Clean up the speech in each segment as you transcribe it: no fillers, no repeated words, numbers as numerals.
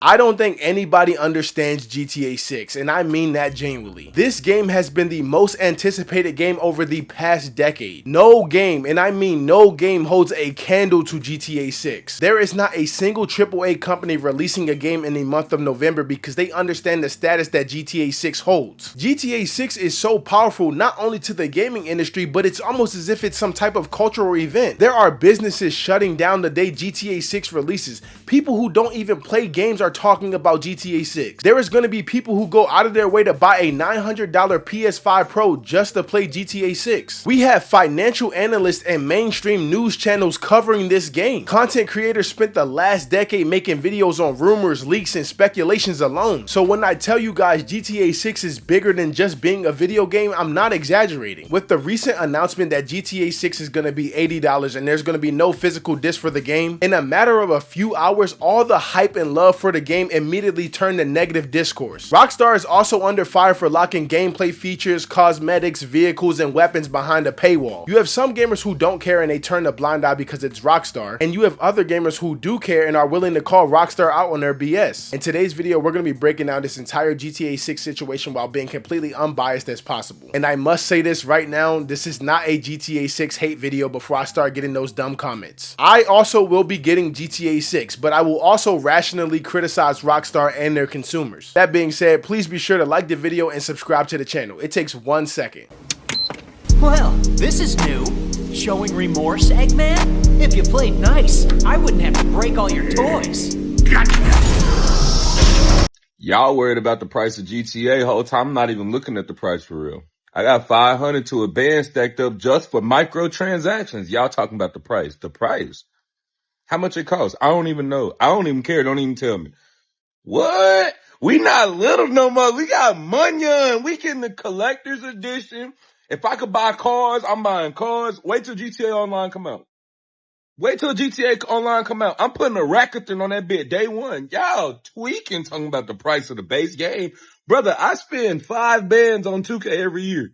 I don't think anybody understands GTA 6, and I mean that genuinely. This game has been the most anticipated game over the past decade. No game, and I mean no game, holds a candle to GTA 6. There is not a single AAA company releasing a game in the month of November because they understand the status that GTA 6 holds. GTA 6 is so powerful not only to the gaming industry, but it's almost as if it's some type of cultural event. There are businesses shutting down the day GTA 6 releases. People who don't even play games are talking about GTA 6. There is going to be people who go out of their way to buy a $900 PS5 Pro just to play GTA 6. We have financial analysts and mainstream news channels covering this game. Content creators spent the last decade making videos on rumors, leaks, and speculations alone. So when I tell you guys GTA 6 is bigger than just being a video game, I'm not exaggerating. With the recent announcement that GTA 6 is going to be $80 and there's going to be no physical disc for the game, in a matter of a few hours, all the hype and love for the game immediately turned to negative discourse. Rockstar is also under fire for locking gameplay features, cosmetics, vehicles, and weapons behind a paywall. You have some gamers who don't care and they turn a blind eye because it's Rockstar, and you have other gamers who do care and are willing to call Rockstar out on their BS. In today's video, we're going to be breaking down this entire GTA 6 situation while being completely unbiased as possible. And I must say this right now, this is not a GTA 6 hate video before I start getting those dumb comments. I also will be getting GTA 6, but I will also rationally criticize Rockstar and their consumers. That being said, please be sure to like the video and subscribe to the channel. It takes 1 second. Well, this is new. Showing remorse, Eggman? If you played nice, I wouldn't have to break all your toys. Y'all worried about the price of GTA whole time. I'm not even looking at the price for real. I got 500 to a band stacked up just for microtransactions. Y'all talking about the price. The price. How much it costs? I don't even know. I don't even care. Don't even tell me. What? We not little no more. We got money. We getting the collector's edition. If I could buy cars, I'm buying cars. Wait till GTA Online come out. Wait till GTA Online come out. I'm putting a racketing on that bit day one. Y'all tweaking talking about the price of the base game. Brother, I spend 5 bands on 2K every year.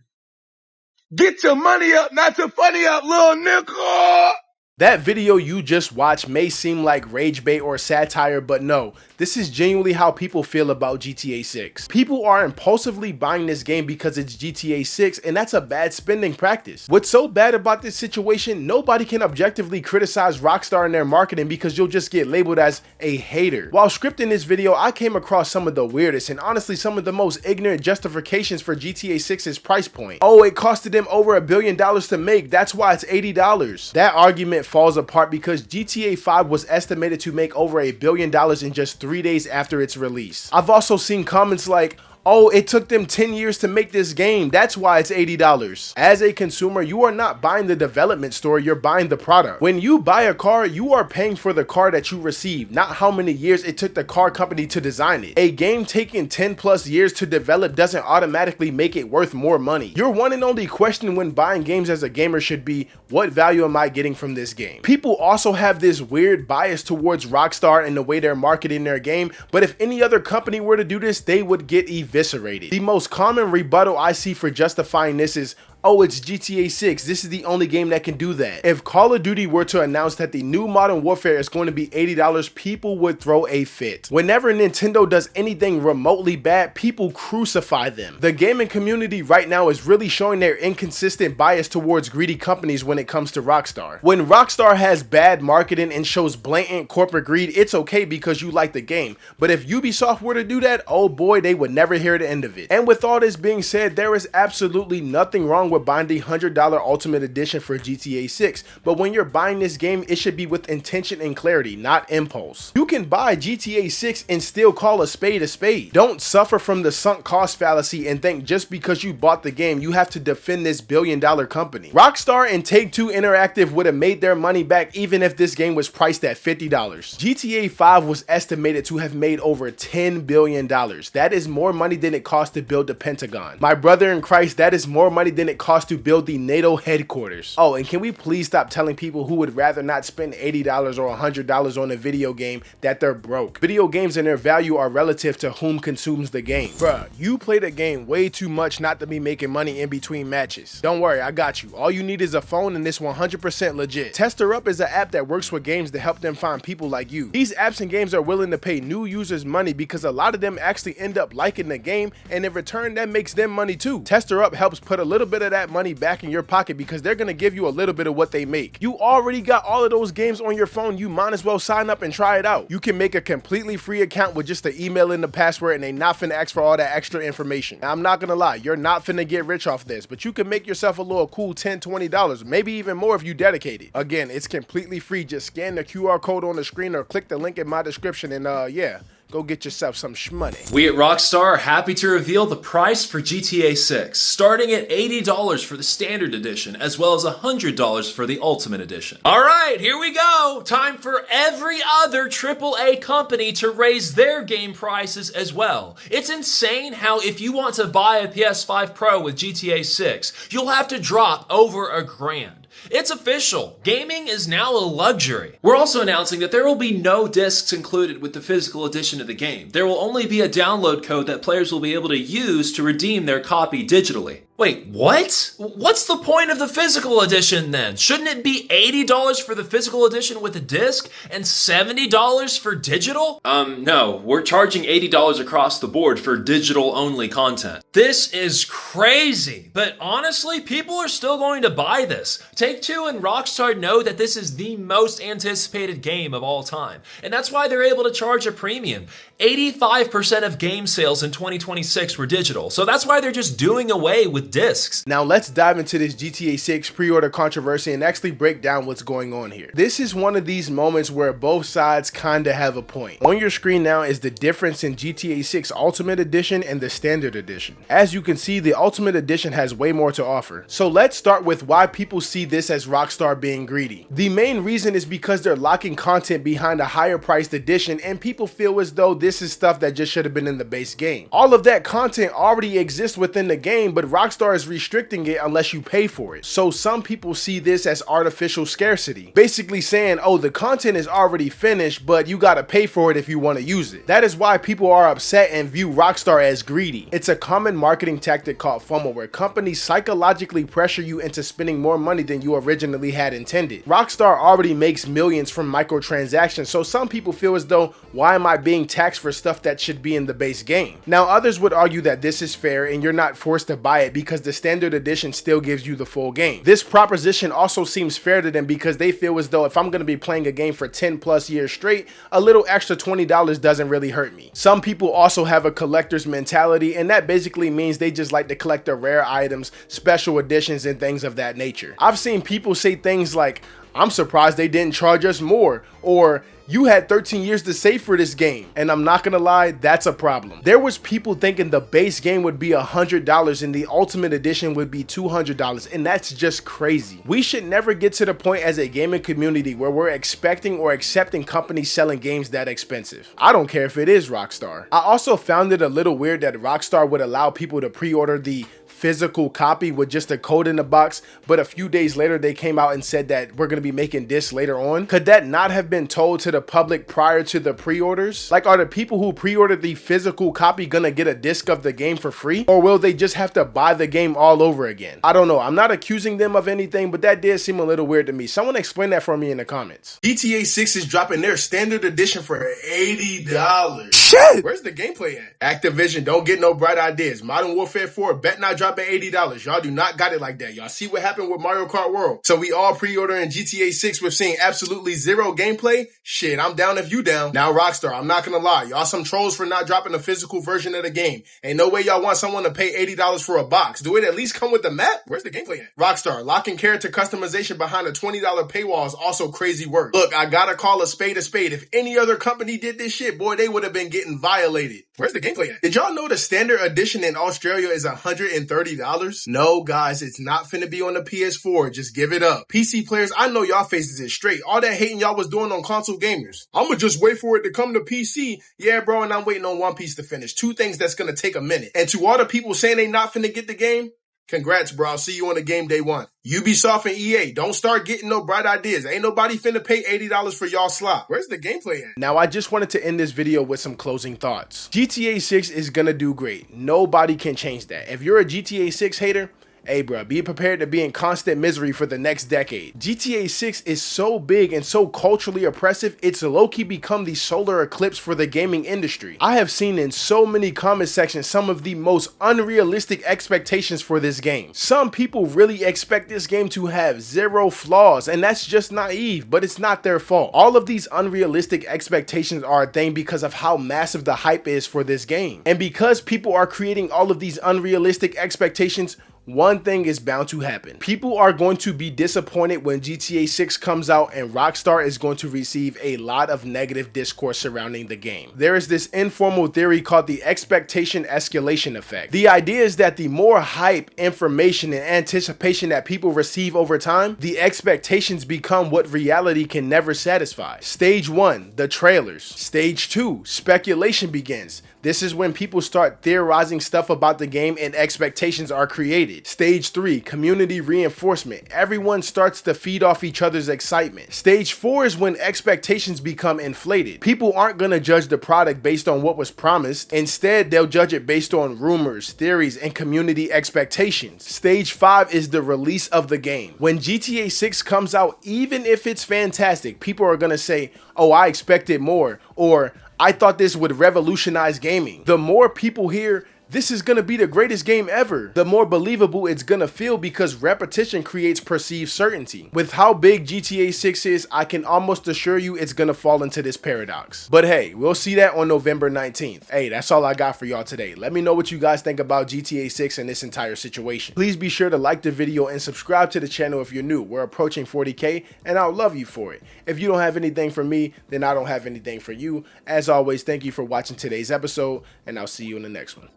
Get your money up, not your funny up, little nigga. That video you just watched may seem like rage bait or satire, but no, this is genuinely how people feel about GTA 6. People are impulsively buying this game because it's GTA 6, and that's a bad spending practice. What's so bad about this situation, nobody can objectively criticize Rockstar and their marketing because you'll just get labeled as a hater. While scripting this video, I came across some of the weirdest and honestly some of the most ignorant justifications for GTA 6's price point. Oh, it costed them over $1 billion to make, that's why it's $80. That argument falls apart because GTA 5 was estimated to make over $1 billion in just 3 days after its release. I've also seen comments like, oh, it took them 10 years to make this game, that's why it's $80. As a consumer, you are not buying the development story, you're buying the product. When you buy a car, you are paying for the car that you receive, not how many years it took the car company to design it. A game taking 10 plus years to develop doesn't automatically make it worth more money. Your one and only question when buying games as a gamer should be, what value am I getting from this game? People also have this weird bias towards Rockstar and the way they're marketing their game, but if any other company were to do this, they would get eviscerated. The most common rebuttal I see for justifying this is, oh, it's GTA 6, this is the only game that can do that. If Call of Duty were to announce that the new Modern Warfare is going to be $80, people would throw a fit. Whenever Nintendo does anything remotely bad, people crucify them. The gaming community right now is really showing their inconsistent bias towards greedy companies when it comes to Rockstar. When Rockstar has bad marketing and shows blatant corporate greed, it's okay because you like the game. But if Ubisoft were to do that, oh boy, they would never hear the end of it. And with all this being said, there is absolutely nothing wrong with buying the $100 Ultimate Edition for GTA 6, but when you're buying this game, it should be with intention and clarity, not impulse. You can buy GTA 6 and still call a spade a spade. Don't suffer from the sunk cost fallacy and think just because you bought the game, you have to defend this billion-dollar company. Rockstar and Take-Two Interactive would have made their money back even if this game was priced at $50. GTA 5 was estimated to have made over $10 billion. That is more money than it cost to build the Pentagon. My brother in Christ, that is more money than it cost to build the NATO headquarters. Oh, and can we please stop telling people who would rather not spend $80 or $100 on a video game that they're broke? Video games and their value are relative to whom consumes the game. Bruh, you play the game way too much not to be making money in between matches. Don't worry, I got you. All you need is a phone and it's 100% legit. Tester Up is an app that works with games to help them find people like you. These apps and games are willing to pay new users money because a lot of them actually end up liking the game, and in return that makes them money too. Tester Up helps put a little bit of that money back in your pocket because they're gonna give you a little bit of what they make. You already got all of those games on your phone, you might as well sign up and try it out. You can make a completely free account with just the email and the password, and they not finna ask for all that extra information. Now, I'm not gonna lie, you're not finna get rich off this, but you can make yourself a little cool $10, $20, maybe even more if you dedicate it. Again, it's completely free. Just scan the QR code on the screen or click the link in my description and yeah, go get yourself some shmoney. We at Rockstar are happy to reveal the price for GTA 6, starting at $80 for the Standard Edition, as well as $100 for the Ultimate Edition. Alright, here we go! Time for every other AAA company to raise their game prices as well. It's insane how if you want to buy a PS5 Pro with GTA 6, you'll have to drop over $1,000. It's official. Gaming is now a luxury. We're also announcing that there will be no discs included with the physical edition of the game. There will only be a download code that players will be able to use to redeem their copy digitally. Wait, what? What's the point of the physical edition then? Shouldn't it be $80 for the physical edition with a disc and $70 for digital? No, we're charging $80 across the board for digital only content. This is crazy, but honestly, people are still going to buy this. Take-Two and Rockstar know that this is the most anticipated game of all time, and that's why they're able to charge a premium. 85% of game sales in 2026 were digital, so that's why they're just doing away with discs. Now let's dive into this GTA 6 pre-order controversy and actually break down what's going on here. This is one of these moments where both sides kinda have a point. On your screen now is the difference in GTA 6 Ultimate Edition and the Standard Edition. As you can see, the Ultimate Edition has way more to offer. So let's start with why people see this as Rockstar being greedy. The main reason is because they're locking content behind a higher priced edition, and people feel as though this is stuff that just should have been in the base game. All of that content already exists within the game, but Rockstar is restricting it unless you pay for it. So some people see this as artificial scarcity, basically saying, oh, the content is already finished, but you gotta pay for it if you want to use it. That is why people are upset and view Rockstar as greedy. It's a common marketing tactic called FOMO, where companies psychologically pressure you into spending more money than you originally had intended. Rockstar already makes millions from microtransactions, so some people feel as though, why am I being taxed for stuff that should be in the base game? Now others would argue that this is fair and you're not forced to buy it because the Standard Edition still gives you the full game. This proposition also seems fair to them because they feel as though if I'm going to be playing a game for 10 plus years straight, a little extra $20 doesn't really hurt me. Some people also have a collector's mentality, and that basically means they just like to collect the rare items, special editions, and things of that nature. I've seen people say things like, I'm surprised they didn't charge us more, or you had 13 years to save for this game. And I'm not gonna lie, that's a problem. There was people thinking the base game would be $100 and the Ultimate Edition would be $200, and that's just crazy. We should never get to the point as a gaming community where we're expecting or accepting companies selling games that expensive. I don't care if it is Rockstar. I also found it a little weird that Rockstar would allow people to pre-order the physical copy with just a code in the box, but a few days later they came out and said that we're going to be making discs later on. Could that not have been told to the public prior to the pre-orders? Like, are the people who pre-ordered the physical copy gonna get a disc of the game for free, or will they just have to buy the game all over again? I don't know. I'm not accusing them of anything, but that did seem a little weird to me. Someone explain that for me in the comments. GTA 6 is dropping their Standard Edition for $80. Shit! Where's the gameplay at? Activision, don't get no bright ideas. Modern Warfare 4 bet not drop at $80. Y'all do not got it like that. Y'all see what happened with Mario Kart World. So we all pre-ordering GTA 6 with seeing absolutely zero gameplay? Shit, I'm down if you down. Now Rockstar, I'm not gonna lie. Y'all some trolls for not dropping a physical version of the game. Ain't no way y'all want someone to pay $80 for a box. Do it at least come with the map? Where's the gameplay at? Rockstar, locking character customization behind a $20 paywall is also crazy work. Look, I gotta call a spade a spade. If any other company did this shit, boy, they would have been getting violated. Where's the gameplay at? Did y'all know the Standard Edition in Australia is $130? No, guys, it's not finna be on the PS4. Just give it up. PC players, I know y'all faces it straight. All that hating y'all was doing on console gamers. I'ma just wait for it to come to PC. Yeah, bro, and I'm waiting on One Piece to finish. Two things that's gonna take a minute. And to all the people saying they not finna get the game, Congrats, bro. I'll see you on the game day one. Ubisoft and EA, don't start getting no bright ideas. Ain't nobody finna pay $80 for y'all slot. Where's the gameplay at? Now, I just wanted to end this video with some closing thoughts. GTA 6 is gonna do great. Nobody can change that. If you're a GTA 6 hater, hey bro, be prepared to be in constant misery for the next decade. GTA 6 is so big and so culturally oppressive, it's low-key become the solar eclipse for the gaming industry. I have seen in so many comment sections some of the most unrealistic expectations for this game. Some people really expect this game to have zero flaws, and that's just naive, but it's not their fault. All of these unrealistic expectations are a thing because of how massive the hype is for this game. And because people are creating all of these unrealistic expectations, one thing is bound to happen. People are going to be disappointed when GTA 6 comes out, and Rockstar is going to receive a lot of negative discourse surrounding the game. There is this informal theory called the expectation escalation effect. The idea is that the more hype, information, and anticipation that people receive over time, the expectations become what reality can never satisfy. Stage 1, the trailers. Stage 2, speculation begins. This is when people start theorizing stuff about the game and expectations are created. Stage 3, community reinforcement. Everyone starts to feed off each other's excitement. Stage 4 is when expectations become inflated. People aren't going to judge the product based on what was promised. Instead, they'll judge it based on rumors, theories, and community expectations. Stage 5 is the release of the game. When GTA 6 comes out, even if it's fantastic, people are going to say, oh, I expected more, or I thought this would revolutionize gaming. The more people hear, this is gonna be the greatest game ever, the more believable it's gonna feel, because repetition creates perceived certainty. With how big GTA 6 is, I can almost assure you it's gonna fall into this paradox. But hey, we'll see that on November 19th. Hey, that's all I got for y'all today. Let me know what you guys think about GTA 6 and this entire situation. Please be sure to like the video and subscribe to the channel if you're new. We're approaching 40K and I'll love you for it. If you don't have anything for me, then I don't have anything for you. As always, thank you for watching today's episode, and I'll see you in the next one.